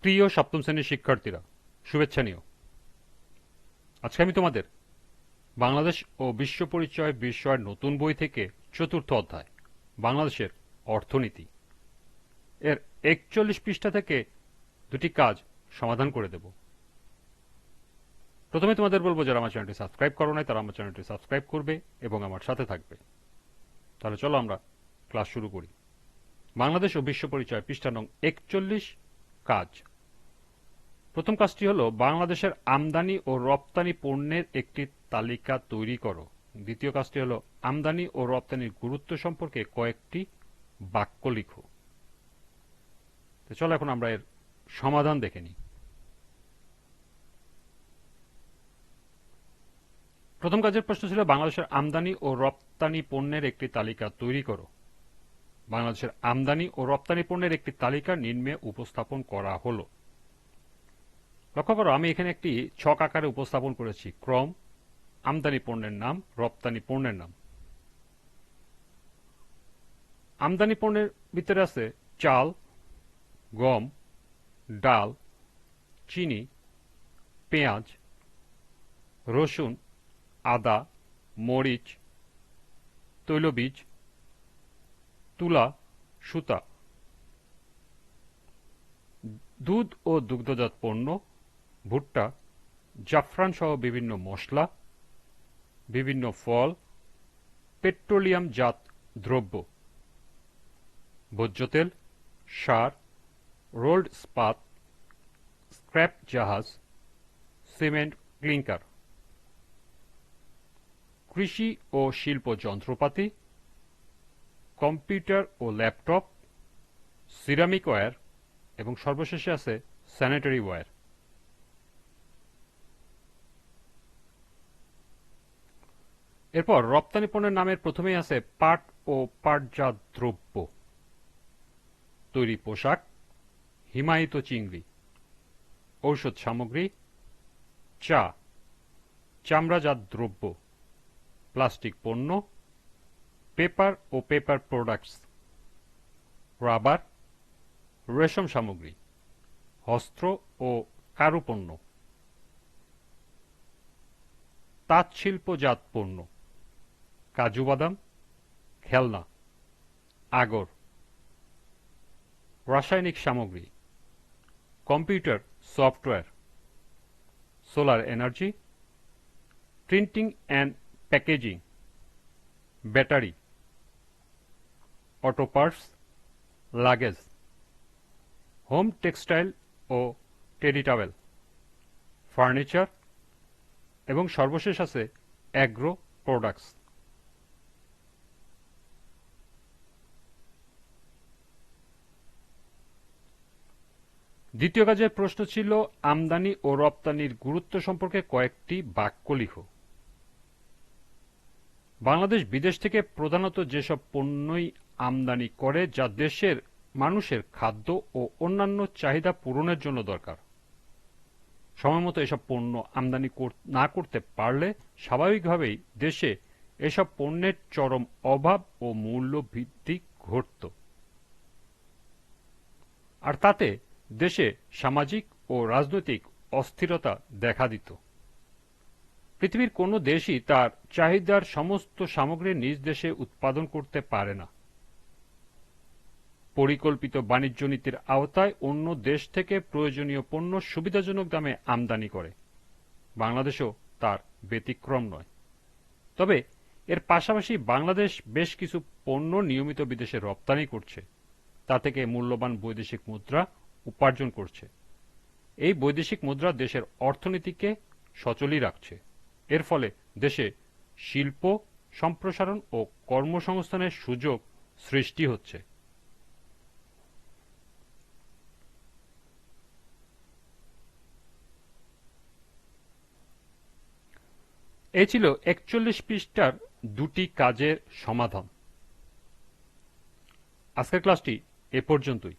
প্রিয় সপ্তম শ্রেণীর শিক্ষার্থীরা, শুভেচ্ছা নিও। আজকে আমি তোমাদের বাংলাদেশ ও বিশ্ব পরিচয় বিষয়ের নতুন বই থেকে চতুর্থ অধ্যায় বাংলাদেশের অর্থনীতি এর ৪১ পৃষ্ঠা থেকে দুটি কাজ সমাধান করে দেব। প্রথমে তোমাদের বলবো, যারা আমার চ্যানেলটি সাবস্ক্রাইব করো নাই তারা আমার চ্যানেলটি সাবস্ক্রাইব করবে এবং আমার সাথে থাকবে। তাহলে চলো আমরা ক্লাস শুরু করি। বাংলাদেশ ও বিশ্ব পরিচয় পৃষ্ঠা নং ৪১, কাজ। প্রথম কাজটি হলো বাংলাদেশের আমদানি ও রপ্তানি পণ্যের একটি তালিকা তৈরি করো। দ্বিতীয় কাজটি হলো আমদানি ও রপ্তানির গুরুত্ব সম্পর্কে কয়েকটি বাক্য লিখো। তো চলো এখন আমরা এর সমাধান দেখে নিই। প্রথম কাজের প্রশ্ন ছিল বাংলাদেশের আমদানি ও রপ্তানি পণ্যের একটি তালিকা তৈরি করো। বাংলাদেশের আমদানি ও রপ্তানি পণ্যের একটি তালিকা নিম্নে উপস্থাপন করা হলো। লক্ষ্য করো, আমি এখানে একটি ছক আকারে উপস্থাপন করেছি। ক্রম, আমদানি পণ্যের নাম, রপ্তানি পণ্যের নাম। আমদানি পণ্যের ভিতরে আছে চাল, গম, ডাল, চিনি, পেঁয়াজ, রসুন, আদা, মরিচ, তৈলবীজ, তুলা, সুতা। দুধ ও দুগ্ধজাত পণ্য, ভুট্টা, জাফরান সহ বিভিন্ন মশলা, বিভিন্ন ফল, পেট্রোলিয়ামজাত দ্রব্য, ভোজ্য তেল, সার, রোল্ড ইস্পাত, স্ক্র্যাপ জাহাজ, সিমেন্ট, ক্লিংকার। কৃষি ও শিল্প যন্ত্রপাতি, কম্পিউটার ও ল্যাপটপ, সিরামিক ওয়্যার এবং সর্বশেষে আছে স্যানিটারি ওয়্যার। এরপর রপ্তানি পণ্যের নামের প্রথমেই আছে পাট ও পাটজাত দ্রব্য, তৈরি পোশাক, হিমায়িত চিংড়ি, ঔষধ সামগ্রী, চা, চামড়াজাত দ্রব্য, প্লাস্টিক পণ্য, পেপার ও পেপার প্রোডাক্টস, রাবার, রেশম সামগ্রী, হস্ত্র ও কারুপণ্য, তাঁতশিল্পজাত পণ্য, কাজু বাদাম, খেলনা, আগর, রাসায়নিক সামগ্রী, computer software, solar energy, printing and packaging, battery, auto parts, luggage, home textile ও টেডি টাওয়েল, ফার্নিচার এবং সর্বশেষ আছে অ্যাগ্রো প্রোডাক্টস। দ্বিতীয় কাজের প্রশ্ন ছিল আমদানি ও রপ্তানির গুরুত্ব সম্পর্কে কয়েকটি বাক্য লিখো। বাংলাদেশ বিদেশ থেকে প্রধানত যেসব পণ্যই আমদানি করে যা দেশের মানুষের খাদ্য ও অন্যান্য চাহিদা পূরণের জন্য দরকার। সময়মতো এসব পণ্য আমদানি না করতে পারলে স্বাভাবিকভাবেই দেশে এসব পণ্যের চরম অভাব ও মূল্য বৃদ্ধি ঘটত, আর তাতে দেশে সামাজিক ও রাজনৈতিক অস্থিরতা দেখা দিত। পৃথিবীর কোনো দেশই তার চাহিদার সমস্ত সামগ্রী নিজ দেশে উৎপাদন করতে পারে না। পরিকল্পিত বাণিজ্য নীতির আওতায় অন্য দেশ থেকে প্রয়োজনীয় পণ্য সুবিধাজনক দামে আমদানি করে। বাংলাদেশও তার ব্যতিক্রম নয়। তবে এর পাশাপাশি বাংলাদেশ বেশ কিছু পণ্য নিয়মিত বিদেশে রপ্তানি করছে, তা থেকে মূল্যবান বৈদেশিক মুদ্রা উপার্জন করছে। এই বৈদেশিক মুদ্রা দেশের অর্থনীতিকে সচলই রাখছে। এর ফলে দেশে শিল্প সম্প্রসারণ ও কর্মসংস্থানের সুযোগ সৃষ্টি হচ্ছে। এই ছিল ৪১ পৃষ্ঠার দুটি কাজের সমাধান। আজকের ক্লাসটি এ পর্যন্তই।